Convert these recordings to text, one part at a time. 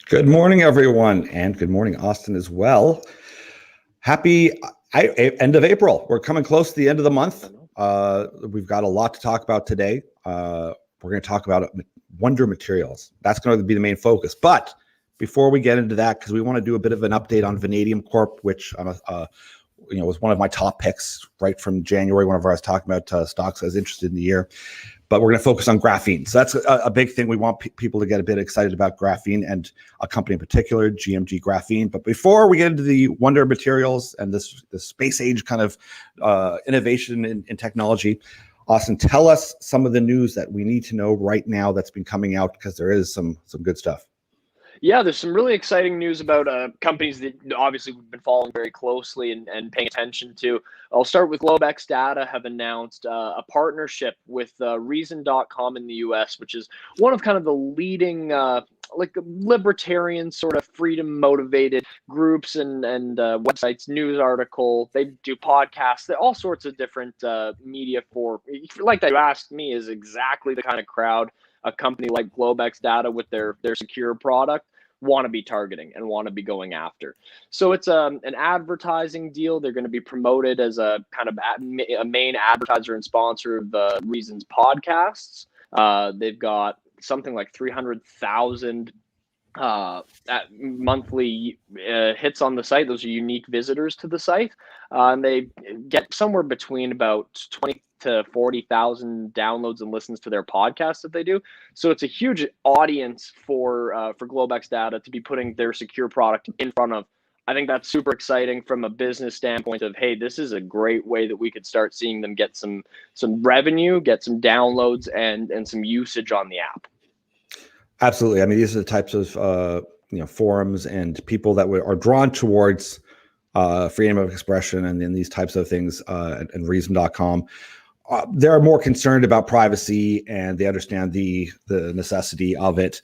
Good morning, everyone, and good morning, Austin, as well. Happy end of April. We're coming close to the end of the month. We've got a lot to talk about today. We're going to talk about Wonder Materials. That's going to be the main focus. But before we get into that, because we want to do a bit of an update on Vanadium Corp, which was one of my top picks right from January. Whenever I was talking about stocks I was interested in the year. But we're going to focus on graphene. So that's a big thing. We want people to get a bit excited about graphene and a company in particular, GMG Graphene. But before we get into the Wonder Materials and this space age kind of innovation in technology, Austin, tell us some of the news that we need to know right now that's been coming out, because there is some good stuff. Yeah, there's some really exciting news about companies that obviously we've been following very closely and paying attention to. I'll start with Globex Data have announced a partnership with Reason.com in the US, which is one of kind of the leading like libertarian sort of freedom motivated groups and websites, news article. They do podcasts, all sorts of different media for, like that you asked me, is exactly the kind of crowd a company like Globex Data with their secure product want to be targeting and want to be going after. So it's an advertising deal. They're going to be promoted as a kind of a main advertiser and sponsor of Reason's podcasts. They've got something like 300,000 monthly hits on the site. Those are unique visitors to the site. And they get somewhere between about 20 to 40,000 downloads and listens to their podcasts that they do. So it's a huge audience for Globex Data to be putting their secure product in front of. I think that's super exciting from a business standpoint of, hey, this is a great way that we could start seeing them get some revenue, get some downloads and some usage on the app. Absolutely. I mean, these are the types of forums and people that are drawn towards freedom of expression and these types of things, and Reason.com. They're more concerned about privacy, and they understand the necessity of it.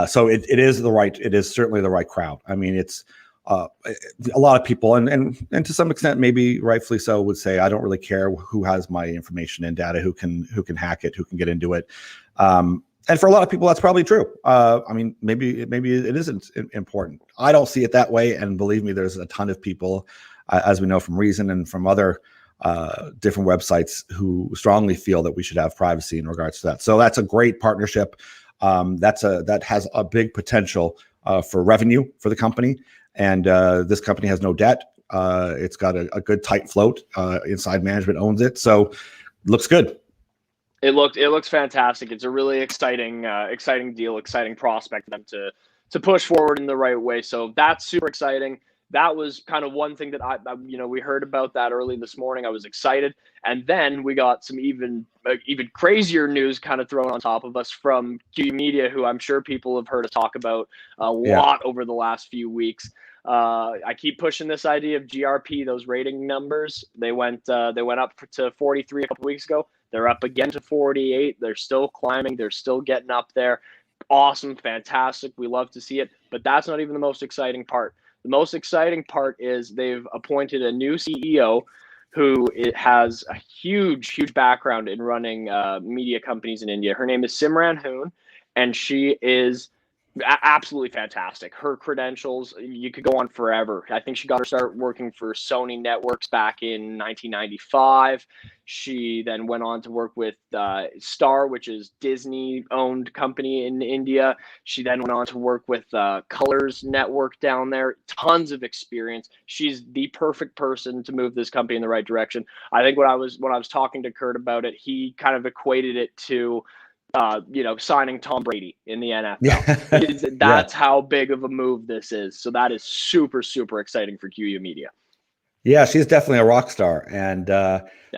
So it is certainly the right crowd. I mean, it's a lot of people, and to some extent, maybe rightfully so, would say, I don't really care who has my information and data, who can hack it, who can get into it. And for a lot of people, that's probably true. I mean, maybe it isn't important. I don't see it that way, and believe me, there's a ton of people, as we know from Reason and from other different websites, who strongly feel that we should have privacy in regards to that. So that's a great partnership. That has a big potential for revenue for the company, and this company has no debt. It's got a good tight float. Inside management owns it, so looks good. It looks fantastic. It's a really exciting deal, exciting prospect for them to push forward in the right way. So that's super exciting. That was kind of one thing that we heard about that early this morning. I was excited, and then we got some even crazier news kind of thrown on top of us from QYOU Media, who I'm sure people have heard us talk about a lot over the last few weeks. I keep pushing this idea of GRP, those rating numbers. They went up to 43 a couple weeks ago. They're up again to 48. They're still climbing. They're still getting up there. Awesome, fantastic. We love to see it. But that's not even the most exciting part. The most exciting part is they've appointed a new CEO who has a huge background in running media companies in India. Her name is Simran Hoon, and she is absolutely fantastic. Her credentials, you could go on forever. I think she got her start working for Sony Networks back in 1995. She then went on to work with Star, which is Disney-owned company in India. She then went on to work with Colors Network down there. Tons of experience. She's the perfect person to move this company in the right direction. I think when I was talking to Kurt about it, he kind of equated it to signing Tom Brady in the NFL. That's how big of a move this is. So that is super exciting for QYOU Media. Yeah, she's definitely a rock star, and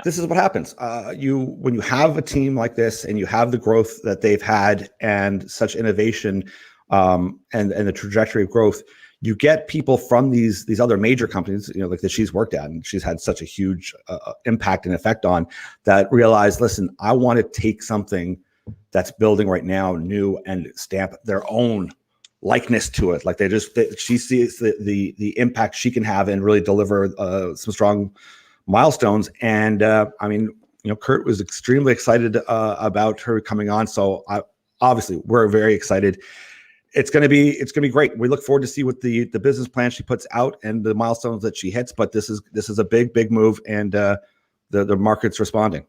this is what happens. When you have a team like this, and you have the growth that they've had, and such innovation, and the trajectory of growth, you get people from these other major companies, like that she's worked at, and she's had such a huge impact and effect on, that realize, listen, I want to take something that's building right now new and stamp their own likeness to it. Like she sees the impact she can have and really deliver some strong milestones. And I mean, Kurt was extremely excited about her coming on. So obviously we're very excited. it's going to be great. We look forward to see what the business plan she puts out and the milestones that she hits. But this is a big move, and the market's responding.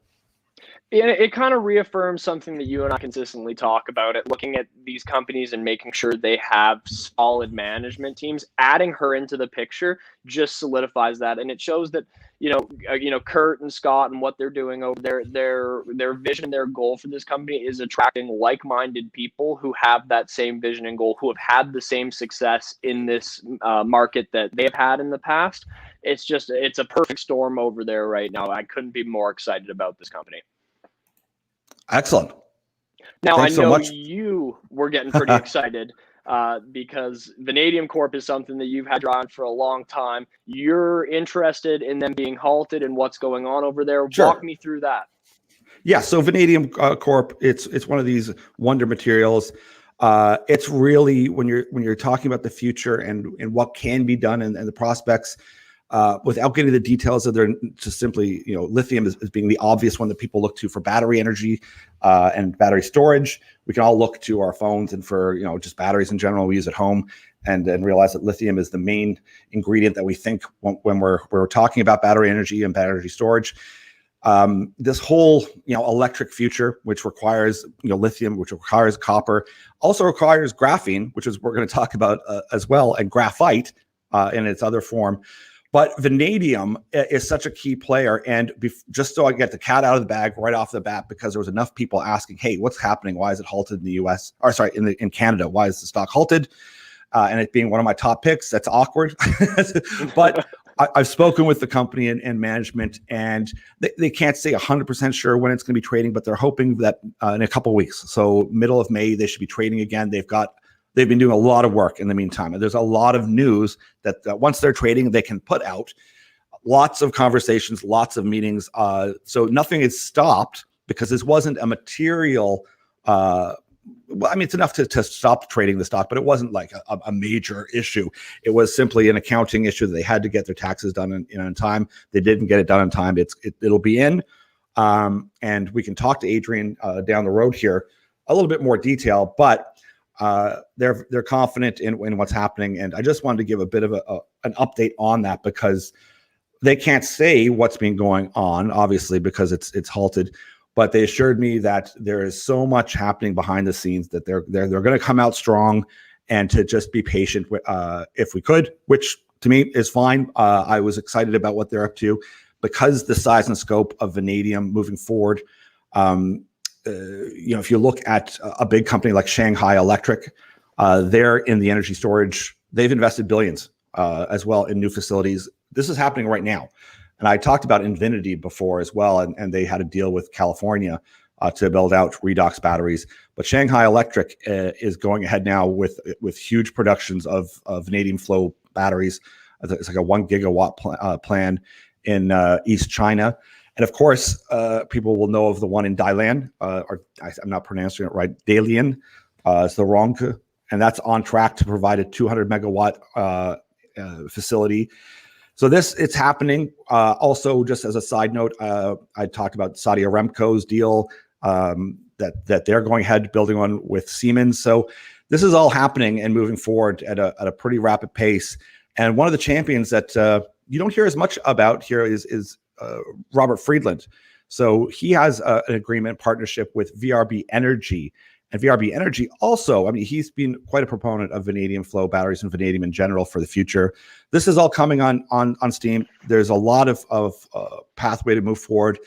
It kind of reaffirms something that you and I consistently talk about, it looking at these companies and making sure they have solid management teams. Adding her into the picture just solidifies that, and it shows that Kurt and Scott and what they're doing over there, their vision, their goal for this company is attracting like-minded people who have that same vision and goal, who have had the same success in this market that they've had in the past. It's a perfect storm over there right now. I couldn't be more excited about this company. Excellent. Now, Thanks I know so much. you were getting pretty excited because Vanadium Corp is something that you've had your eye on for a long time. You're interested in them being halted and what's going on over there. Sure. Walk me through that. Yeah, so Vanadium Corp, it's one of these wonder materials. It's really when you're talking about the future and what can be done and the prospects. Without getting the details of their, just simply, lithium is being the obvious one that people look to for battery energy and battery storage. We can all look to our phones and for, just batteries in general we use at home, and realize that lithium is the main ingredient that we think when we're talking about battery energy and battery storage. This whole, electric future, which requires, lithium, which requires copper, also requires graphene, which is we're going to talk about as well, and graphite in its other form. But vanadium is such a key player. And just so I get the cat out of the bag right off the bat, because there was enough people asking, hey, what's happening? Why is it halted in the US? Or sorry, in Canada? Why is the stock halted? And it being one of my top picks, that's awkward. But I've spoken with the company and management, and they can't say 100% sure when it's going to be trading, but they're hoping that in a couple of weeks, so middle of May, they should be trading again. They've been doing a lot of work in the meantime, and there's a lot of news that once they're trading, they can put out. Lots of conversations, lots of meetings. So nothing is stopped because this wasn't a material. It's enough to stop trading the stock, but it wasn't like a major issue. It was simply an accounting issue that they had to get their taxes done in time. They didn't get it done in time. It'll be in, and we can talk to Adrian down the road here a little bit more detail, but. They're confident in what's happening, and I just wanted to give a bit of an update on that, because they can't say what's been going on, obviously, because it's halted. But they assured me that there is so much happening behind the scenes that they're going to come out strong, and to just be patient if we could, which to me is fine. I was excited about what they're up to, because the size and scope of vanadium moving forward. If you look at a big company like Shanghai Electric, they're in the energy storage. They've invested billions as well in new facilities. This is happening right now. And I talked about Infinity before as well, and they had a deal with California to build out redox batteries. But Shanghai Electric is going ahead now with huge productions of vanadium flow batteries. It's like a 1 gigawatt plan in East China. And of course, people will know of the one in Dalian, or I'm not pronouncing it right, Dalian, it's the wrong, and that's on track to provide a 200 megawatt facility. So it's happening. Also, just as a side note, I talked about Saudi Aramco's deal that they're going ahead building on with Siemens. So this is all happening and moving forward at a pretty rapid pace. And one of the champions that you don't hear as much about here is Robert Friedland. So he has an agreement partnership with VRB Energy, and VRB Energy also, he's been quite a proponent of vanadium flow batteries and vanadium in general for the future. This is all coming on steam. There's a lot of pathway to move forward.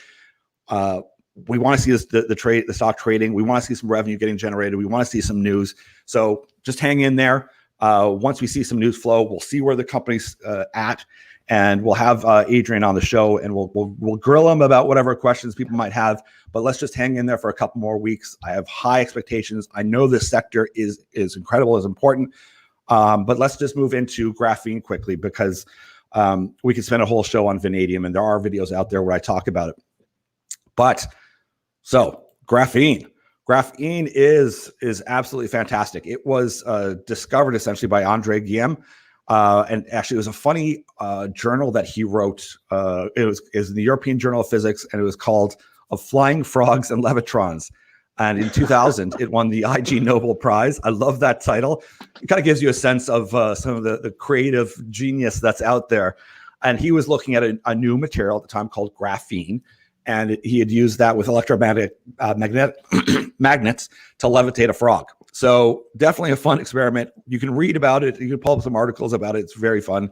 We want to see the stock trading. We want to see some revenue getting generated. We want to see some news. So just hang in there. Once we see some news flow, we'll see where the company's at. And we'll have Adrian on the show, and we'll grill him about whatever questions people might have. But let's just hang in there for a couple more weeks. I have high expectations. I know this sector is incredible, is important. But let's just move into graphene quickly, because we could spend a whole show on vanadium, and there are videos out there where I talk about it. But so graphene is absolutely fantastic. It was discovered essentially by Andre Guillaume. And actually, it was a funny journal that he wrote. It was in the European Journal of Physics, and it was called "Of Flying Frogs and Levitrons." And in 2000, it won the IG Nobel Prize. I love that title. It kind of gives you a sense of some of the creative genius that's out there. And he was looking at a new material at the time called graphene. And he had used that with electromagnetic magnets to levitate a frog. So definitely a fun experiment. You can read about it. You can pull up some articles about it. It's very fun.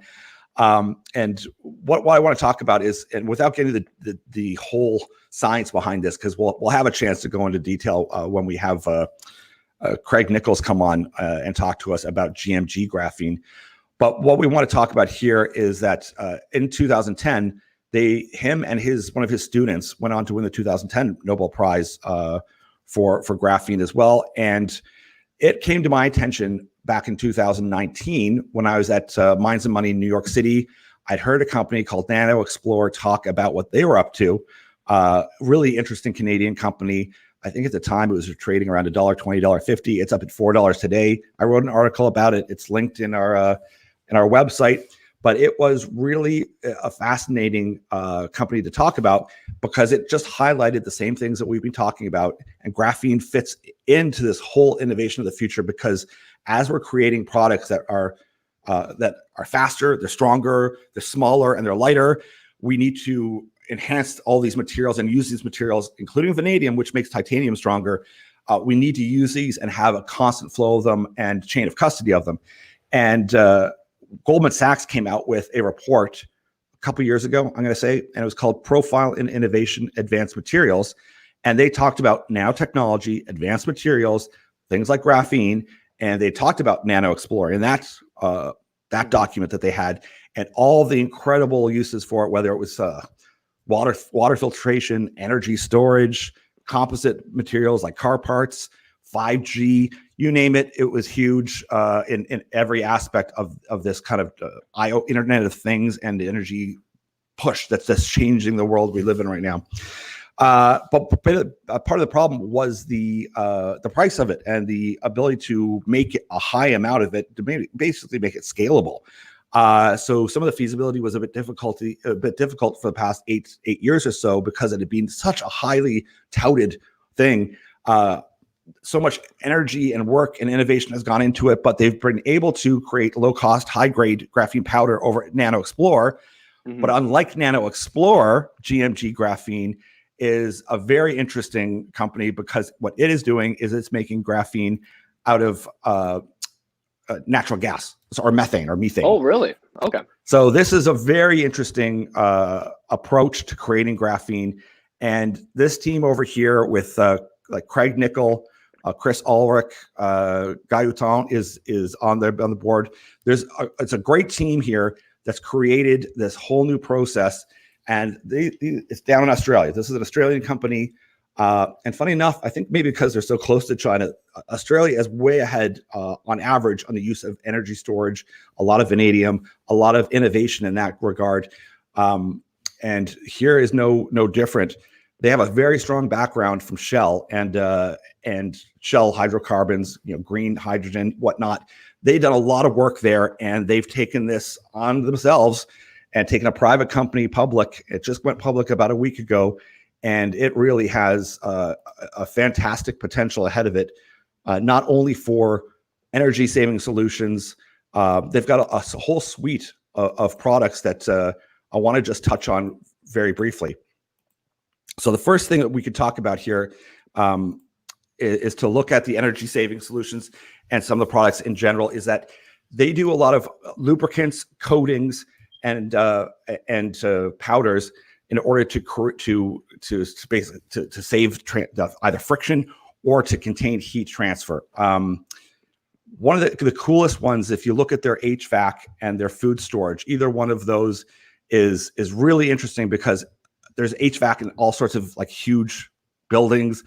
And what I want to talk about is, and without getting the whole science behind this, because we'll have a chance to go into detail when we have Craig Nichols come on and talk to us about GMG Graphene. But what we want to talk about here is that in 2010, him and one of his students went on to win the 2010 Nobel Prize for graphene as well. And it came to my attention back in 2019 when I was at Mines and Money in New York City. I'd heard a company called Nano Explorer talk about what they were up to. Really interesting Canadian company. I think at the time it was trading around $1.20, $1.50. It's up at $4 today. I wrote an article about it. It's linked in our website. But it was really a fascinating company to talk about because it just highlighted the same things that we've been talking about. And graphene fits into this whole innovation of the future because as we're creating products that are faster, they're stronger, they're smaller, and they're lighter, we need to enhance all these materials and use these materials, including vanadium, which makes titanium stronger. We need to use these and have a constant flow of them and chain of custody of them. And Goldman Sachs came out with a report a couple years ago, I'm going to say, and it was called Profile in Innovation Advanced Materials. And they talked about nanotechnology, advanced materials, things like graphene, and they talked about Nano Explorer. And that's that document that they had and all the incredible uses for it, whether it was water filtration, energy storage, composite materials like car parts, 5G, you name it. It was huge in every aspect of this kind of Internet of Things and the energy push that's just changing the world we live in right now. But part of the problem was the price of it and the ability to make a high amount of it to basically make it scalable. So some of the feasibility was a bit difficult for the past eight years or so because it had been such a highly touted thing. So much energy and work and innovation has gone into it, but they've been able to create low-cost, high-grade graphene powder over at Nano Explorer. Mm-hmm. But unlike Nano Explorer, GMG Graphene is a very interesting company because what it is doing is it's making graphene out of natural gas or methane or methane. Oh, really? Okay. So this is a very interesting approach to creating graphene. And this team over here with like Craig Nickel, Chris Ulrich, Guy Houton is on the board. It's a great team here that's created this whole new process, and it's down in Australia. This is an Australian company, and funny enough, I think maybe because they're so close to China, Australia is way ahead on average on the use of energy storage. A lot of vanadium, a lot of innovation in that regard, and here is no different. They have a very strong background from Shell and Shell hydrocarbons, green hydrogen, whatnot. They've done a lot of work there, and they've taken this on themselves and taken a private company public. It just went public about a week ago, and it really has a fantastic potential ahead of it, not only for energy-saving solutions. They've got a whole suite of products that I want to just touch on very briefly. So the first thing that we could talk about here is to look at the energy saving solutions and some of the products in general. Is that they do a lot of lubricants, coatings, and powders in order to basically save either friction or to contain heat transfer. One of the coolest ones, if you look at their HVAC and their food storage, either one of those is really interesting because there's HVAC in all sorts of like huge buildings,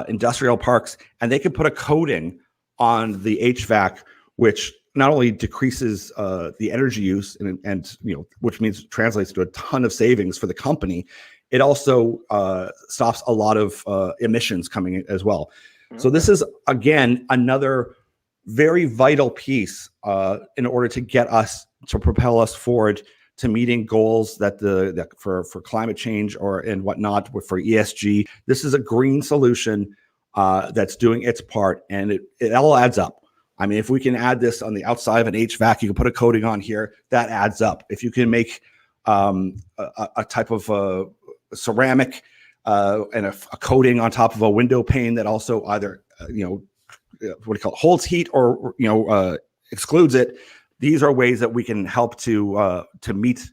industrial parks, and they can put a coating on the HVAC, which not only decreases the energy use and which means translates to a ton of savings for the company, it also stops a lot of emissions coming in as well. Mm-hmm. So this is again another very vital piece in order to get us to propel us forward to meeting goals that for climate change and whatnot for ESG. This is a green solution that's doing its part, and it all adds up. I mean, if we can add this on the outside of an HVAC, you can put a coating on here, that adds up. If you can make a type of ceramic and a coating on top of a window pane that also either what do you call it, holds heat or excludes it. These are ways that we can help to meet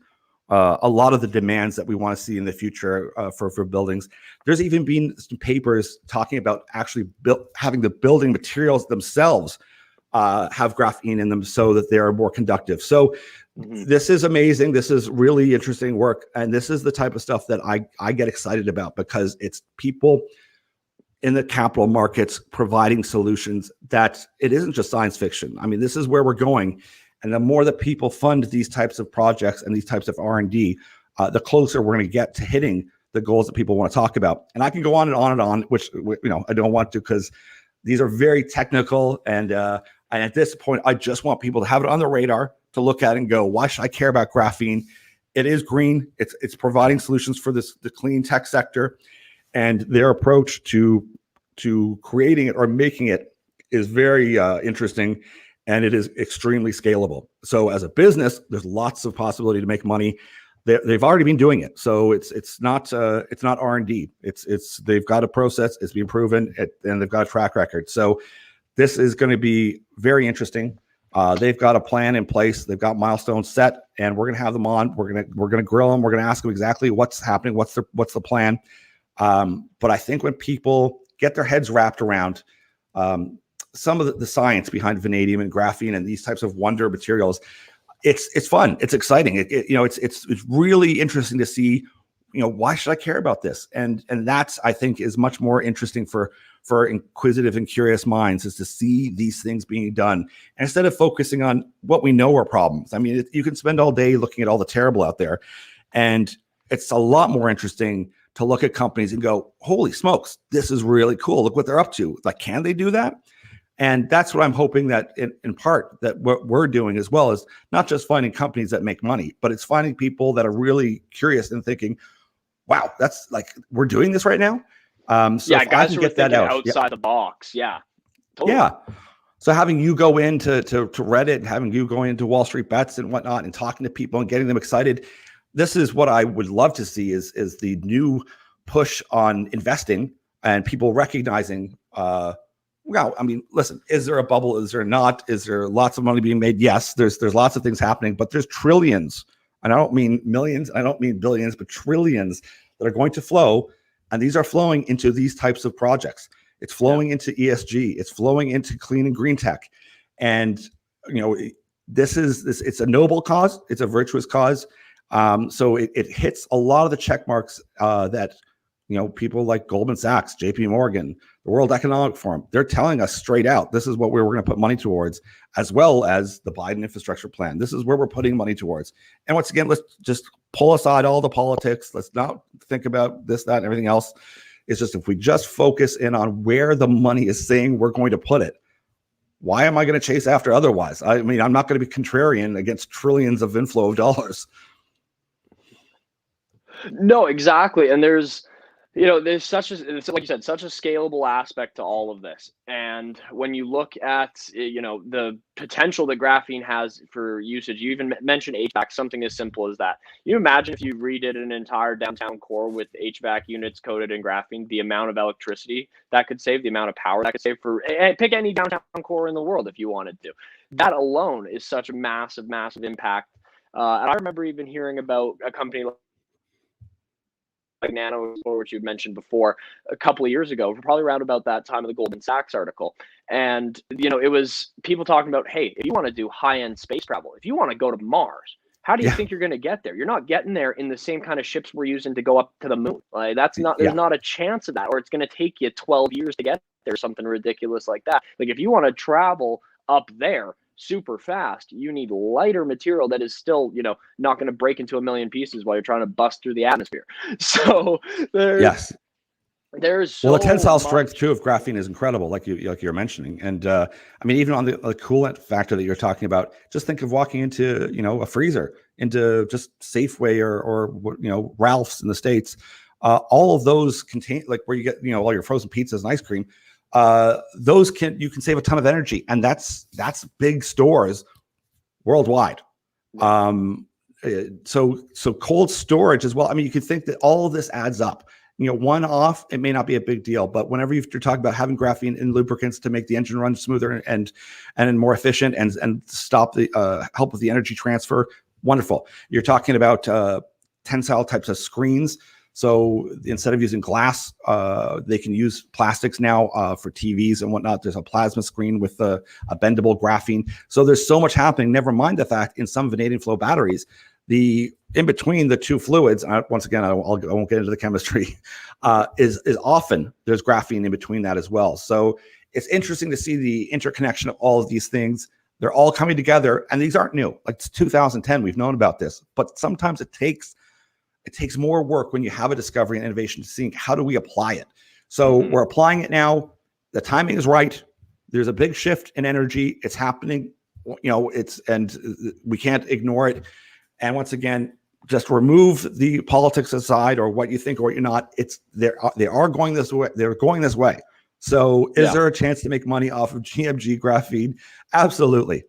a lot of the demands that we want to see in the future for buildings. There's even been some papers talking about actually having the building materials themselves have graphene in them so that they are more conductive. So this is amazing. This is really interesting work. And this is the type of stuff that I get excited about, because it's people in the capital markets providing solutions that it isn't just science fiction. I mean, this is where we're going. And the more that people fund these types of projects and these types of R&D, the closer we're going to get to hitting the goals that people want to talk about. And I can go on and on and on, which I don't want to, because these are very technical. And at this point, I just want people to have it on their radar, to look at it and go, why should I care about graphene? It is green. It's providing solutions for the clean tech sector, and their approach to creating it or making it is very interesting. And it is extremely scalable. So as a business, there's lots of possibility to make money. They've already been doing it. So it's not R&D. They've got a process. It's been proven, and they've got a track record. So this is going to be very interesting. They've got a plan in place. They've got milestones set, and we're going to have them on. We're going to grill them. We're going to ask them exactly what's happening. What's the plan? But I think when people get their heads wrapped around some of the science behind vanadium and graphene and these types of wonder materials, it's fun. It's exciting. It's really interesting to see, why should I care about this? And that's, I think, is much more interesting for inquisitive and curious minds, is to see these things being done. And instead of focusing on what we know are problems. I mean, you can spend all day looking at all the terrible out there, and it's a lot more interesting to look at companies and go, holy smokes, this is really cool. Look what they're up to. Like, can they do that? And that's what I'm hoping that in part that what we're doing as well is not just finding companies that make money, but it's finding people that are really curious and thinking, wow, that's like, we're doing this right now. So yeah, guys who are thinking outside the box. Yeah. Totally. Yeah. So having you go into to Reddit, having you go into Wall Street Bets and whatnot, and talking to people and getting them excited. This is what I would love to see is the new push on investing and people recognizing, well, I mean, listen, is there a bubble? Is there not? Is there lots of money being made? Yes, there's lots of things happening, but there's trillions. And I don't mean millions. I don't mean billions, but trillions that are going to flow. And these are flowing into these types of projects. It's flowing into ESG. It's flowing into clean and green tech. And, it's a noble cause. It's a virtuous cause. So it hits a lot of the check marks that, people like Goldman Sachs, JP Morgan, the World Economic Forum, they're telling us straight out, this is what we're going to put money towards, as well as the Biden infrastructure plan. This is where we're putting money towards. And once again, let's just pull aside all the politics. Let's not think about this, that, and everything else. It's just, if we just focus in on where the money is saying we're going to put it, why am I going to chase after otherwise? I mean, I'm not going to be contrarian against trillions of inflow of dollars. No, exactly. And there's such like you said, such a scalable aspect to all of this. And when you look at, the potential that graphene has for usage, you even mentioned HVAC, something as simple as that. You imagine if you redid an entire downtown core with HVAC units coated in graphene, the amount of electricity that could save, the amount of power that could save for, pick any downtown core in the world if you wanted to. That alone is such a massive, massive impact. And I remember even hearing about a company like Nano, which you mentioned before, a couple of years ago, probably around about that time of the Goldman Sachs article. And, it was people talking about, hey, if you want to do high-end space travel, if you want to go to Mars, how do you think you're going to get there? You're not getting there in the same kind of ships we're using to go up to the moon. Like, there's not a chance of that, or it's going to take you 12 years to get there, something ridiculous like that. Like, if you want to travel up there super fast, you need lighter material that is still, not going to break into a million pieces while you're trying to bust through the atmosphere. So there's the tensile strength too of graphene is incredible, like you're mentioning. And I mean, even on the coolant factor that you're talking about, just think of walking into a freezer, into just Safeway or Ralph's in the States. All of those contain, like, where you get all your frozen pizzas and ice cream. those you can save a ton of energy, and that's big stores worldwide. So cold storage as well. I mean, you could think that all of this adds up. One off, it may not be a big deal, but whenever you're talking about having graphene in lubricants to make the engine run smoother and more efficient and stop the help with the energy transfer, wonderful. You're talking about tensile types of screens. So instead of using glass, they can use plastics now for TVs and whatnot. There's a plasma screen with a bendable graphene. So there's so much happening. Never mind the fact in some vanadium flow batteries, the in between the two fluids, once again, I won't get into the chemistry, is often there's graphene in between that as well. So it's interesting to see the interconnection of all of these things. They're all coming together, and these aren't new. Like, it's 2010, we've known about this, but sometimes it takes more work when you have a discovery and innovation to seeing how do we apply it. So we're applying it now. The timing is right. There's a big shift in energy. It's happening. And we can't ignore it. And once again, just remove the politics aside or what you think or what you're not. They are going this way. They're going this way. So is there a chance to make money off of GMG Graphene? Absolutely.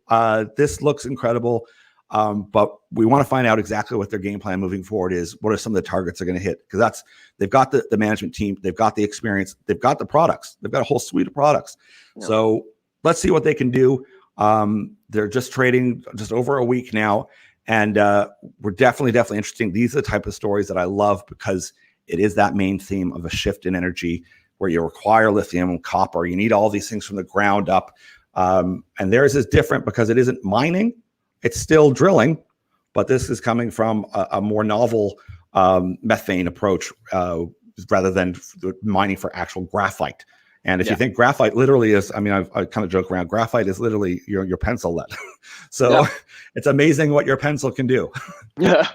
This looks incredible. But we want to find out exactly what their game plan moving forward is. What are some of the targets they're going to hit? Because they've got the management team, they've got the experience, they've got the products, they've got a whole suite of products. Yeah. So let's see what they can do. They're just trading just over a week now. And we're definitely interesting. These are the type of stories that I love because it is that main theme of a shift in energy where you require lithium and copper. You need all these things from the ground up. And theirs is different because it isn't mining. It's still drilling, but this is coming from a more novel methane approach rather than mining for actual graphite. And if you think graphite literally is, I mean, I kind of joke around, graphite is literally your pencil lead. So it's amazing what your pencil can do. Yeah.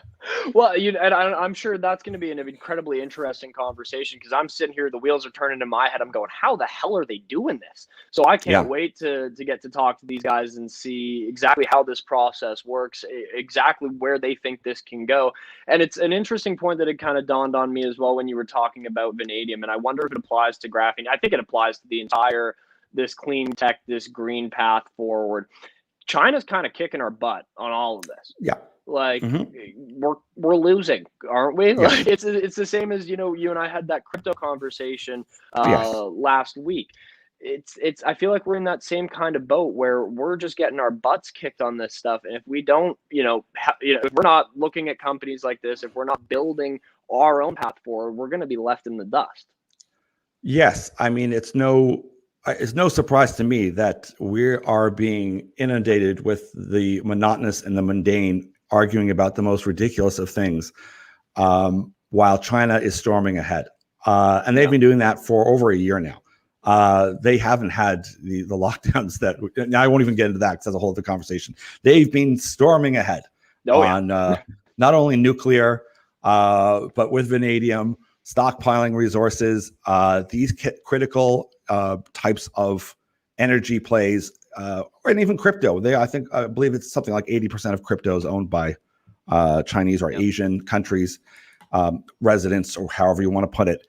Well, and I'm sure that's going to be an incredibly interesting conversation because I'm sitting here, the wheels are turning in my head. I'm going, how the hell are they doing this? So I can't wait to get to talk to these guys and see exactly how this process works, exactly where they think this can go. And it's an interesting point that it kind of dawned on me as well when you were talking about vanadium. And I wonder if it applies to graphene. I think it applies to the entire, this clean tech, this green path forward. China's kind of kicking our butt on all of this. Yeah. Like we're losing, aren't we? Yeah. Like it's the same as, you and I had that crypto conversation last week. It's I feel like we're in that same kind of boat where we're just getting our butts kicked on this stuff. And if we don't, if we're not looking at companies like this, if we're not building our own path forward, we're going to be left in the dust. Yes. I mean, it's no surprise to me that we are being inundated with the monotonous and the mundane, arguing about the most ridiculous of things, while China is storming ahead. And they've been doing that for over a year now. They haven't had the lockdowns that, now I won't even get into that because that's a whole other conversation. They've been storming ahead on not only nuclear, but with vanadium, stockpiling resources, these critical types of energy plays, and even crypto. I believe it's something like 80% of crypto is owned by Chinese or Asian countries, residents, or however you want to put it.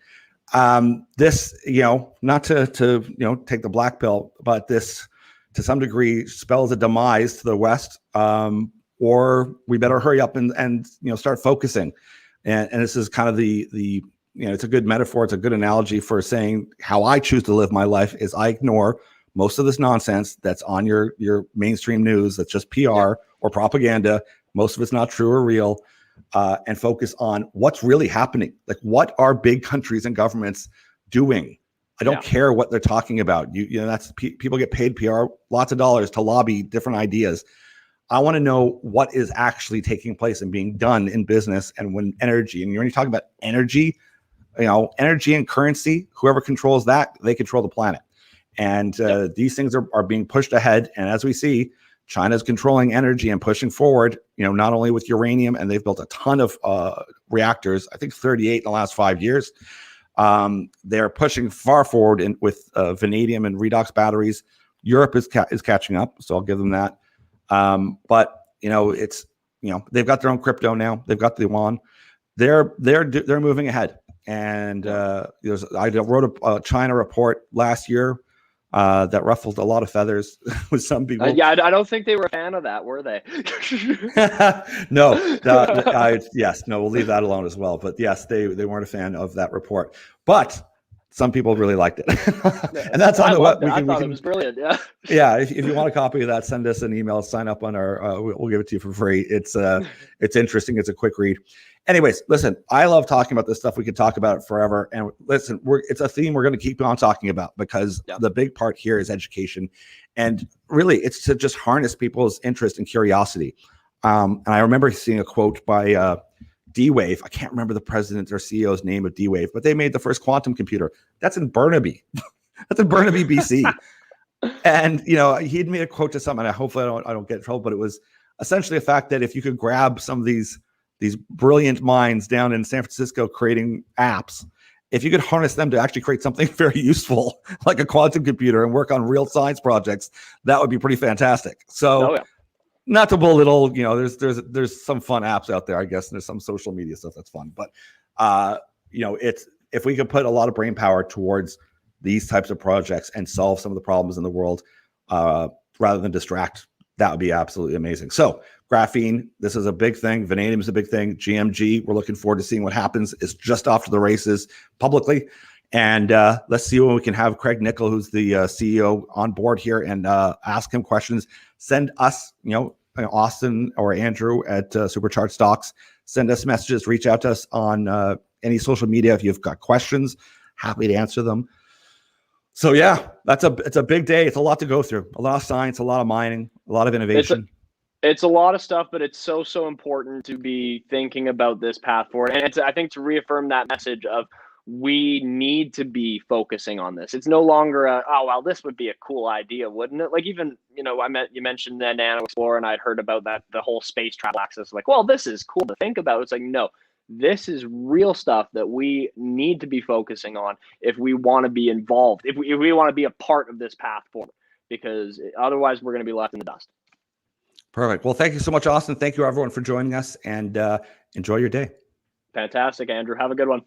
This, not to take the black pill, but this to some degree spells a demise to the West, or we better hurry up and start focusing. And this is kind of the it's a good metaphor. It's a good analogy for saying how I choose to live my life is I ignore most of this nonsense that's on your mainstream news. That's just PR or propaganda. Most of it's not true or real, and focus on what's really happening. Like, what are big countries and governments doing? I don't care what they're talking about. That's people get paid PR, lots of dollars to lobby different ideas. I want to know what is actually taking place and being done in business and when energy. And when you're talking about energy, energy and currency, whoever controls that, they control the planet. And these things are being pushed ahead. And as we see, China's controlling energy and pushing forward, not only with uranium, and they've built a ton of reactors, I think 38 in the last 5 years. They're pushing far forward with vanadium and redox batteries. Europe is catching up, so I'll give them that. But it's they've got their own crypto now. They've got the yuan. They're moving ahead. And I wrote a China report last year that ruffled a lot of feathers with some people. Yeah, I don't think they were a fan of that, were they? No, yes, no, we'll leave that alone as well. But yes, they weren't a fan of that report, but some people really liked it. And that's on the web. I thought it was brilliant. Yeah. Yeah. If you want a copy of that, send us an email, sign up on our, we'll give it to you for free. It's interesting. It's a quick read. Anyways, listen, I love talking about this stuff. We could talk about it forever. And listen, it's a theme we're going to keep on talking about, because the big part here is education. And really, it's to just harness people's interest and curiosity. And I remember seeing a quote by D-Wave. I can't remember the president or CEO's name of D-Wave, but they made the first quantum computer. That's in Burnaby. That's in Burnaby, BC. And, you know, he'd made a quote to someone, and hopefully I don't get in trouble, but it was essentially the fact that if you could grab some of these brilliant minds down in San Francisco creating apps, if you could harness them to actually create something very useful, like a quantum computer, and work on real science projects, that would be pretty fantastic. So not to belittle, you know, there's some fun apps out there, I guess, and there's some social media stuff that's fun. But, you know, if we could put a lot of brain power towards these types of projects and solve some of the problems in the world, rather than distract, that would be absolutely amazing. So graphene, this is a big thing. Vanadium is a big thing. GMG, we're looking forward to seeing what happens. It's just off to the races publicly. And let's see when we can have Craig Nickel, who's the CEO, on board here, and ask him questions. Send us, you know, Austin or Andrew at Supercharged Stocks. Send us messages. Reach out to us on any social media if you've got questions. Happy to answer them. So yeah, it's a big day. It's a lot to go through. A lot of science, a lot of mining, a lot of innovation. It's a lot of stuff, but it's so important to be thinking about this path forward. And I think to reaffirm that message of, we need to be focusing on this. It's no longer oh, well, this would be a cool idea, wouldn't it? Like, even, you know, you mentioned the Nano Explorer, and I'd heard about that, the whole space travel access. Like, well, this is cool to think about. It's like, no, this is real stuff that we need to be focusing on if we want to be involved, if we want to be a part of this path forward, because otherwise we're going to be left in the dust. Perfect. Well, thank you so much, Austin. Thank you, everyone, for joining us, and enjoy your day. Fantastic, Andrew. Have a good one.